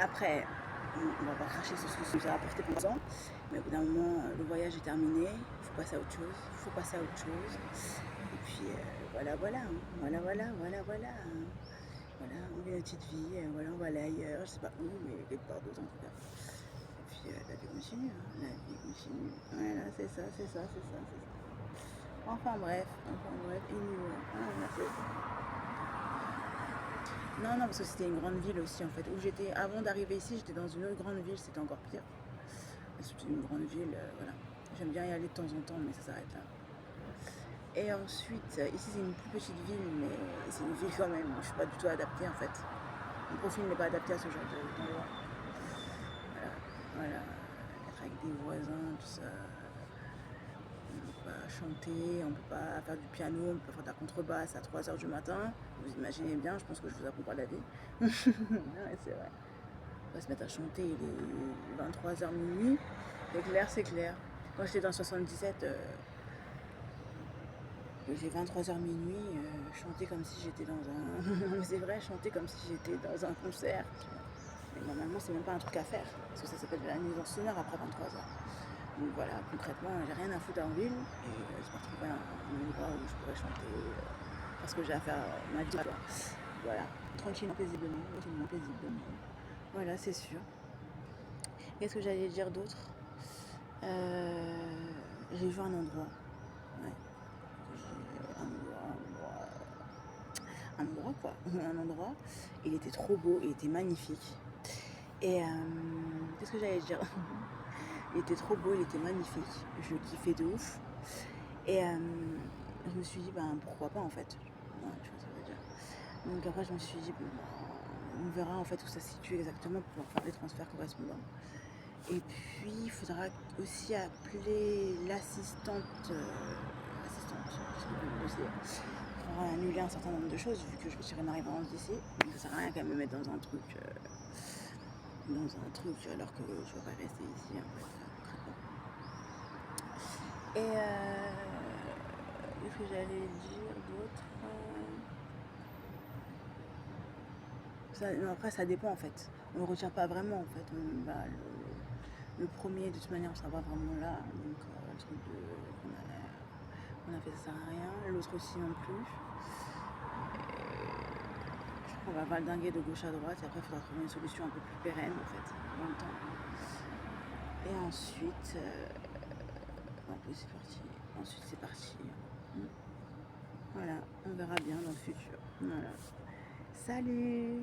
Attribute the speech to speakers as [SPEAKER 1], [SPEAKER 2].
[SPEAKER 1] Après, on va pas cracher sur ce que ça nous a apporté pour l'instant, mais au bout d'un moment, le voyage est terminé, il faut passer à autre chose, il faut passer à autre chose. Et puis voilà, voilà, hein. Voilà, voilà, voilà, voilà, hein. Voilà, on vit une petite vie, voilà, on va aller ailleurs, je sais pas où, mais quelque part d'autre en tout cas. Et puis la vie continue, hein, la vie continue. Voilà, c'est ça, c'est ça, c'est ça, c'est ça. Enfin bref, anyway, voilà, c'est ça. Non, non, parce que c'était une grande ville aussi en fait. Où j'étais, avant d'arriver ici, j'étais dans une autre grande ville, c'était encore pire. C'était une grande ville, voilà. J'aime bien y aller de temps en temps, mais ça s'arrête là. Et ensuite, ici c'est une plus petite ville, mais c'est une ville quand même. Je suis pas du tout adaptée en fait. Mon profil n'est pas adapté à ce genre d'endroit. Voilà, voilà. Être avec des voisins, tout ça. On ne peut pas chanter, on ne peut pas faire du piano, on ne peut pas faire de la contrebasse à 3 h du matin. Vous imaginez bien, je pense que je vous apprends pas la vie. Non, c'est vrai. On va se mettre à chanter, il est 23 h minuit. C'est clair, c'est clair. Quand j'étais dans 77, j'ai 23 h minuit, chanter comme si j'étais dans un... c'est vrai, chanter comme si j'étais dans un concert. Mais normalement, c'est même pas un truc à faire. Parce que ça s'appelle de la nuisance sonore après 23 h. Donc voilà, concrètement, j'ai rien à foutre en ville. Et je me retrouve à un endroit où je pourrais chanter parce que j'ai à faire ma vie. Voilà, tranquillement, paisiblement, tranquillement, paisiblement. Voilà, c'est sûr. Qu'est-ce que j'allais dire d'autre? J'ai vu un endroit. Ouais. Un endroit quoi. Un endroit. Il était trop beau, il était magnifique. Et qu'est-ce que j'allais dire? Il était trop beau, il était magnifique. Je kiffais de ouf. Et je me suis dit, ben pourquoi pas en fait. Ouais, tu vois ce que ça veut dire. Donc après, je me suis dit, bon, on verra en fait où ça se situe exactement pour pouvoir faire des transferts correspondants. Et puis, il faudra aussi appeler l'assistante, pour annuler un certain nombre de choses, vu que je vais tirer une arrivance d'ici. Donc ça sert à rien qu'elle me mette dans un truc, alors que je vais pas rester ici en fait. Et qu'est-ce que j'allais dire d'autre? Non, après, ça dépend en fait. On ne le retient pas vraiment en fait. Le premier, de toute manière, on sera pas vraiment là. Donc, le truc qu'on a fait, ça sert à rien. L'autre aussi non plus. Je crois qu'on va valdinguer de gauche à droite. Et après, il faudra trouver une solution un peu plus pérenne en fait, dans le temps. Et ensuite, c'est parti. Ensuite, c'est parti. Voilà, on verra bien dans le futur. Voilà. Salut!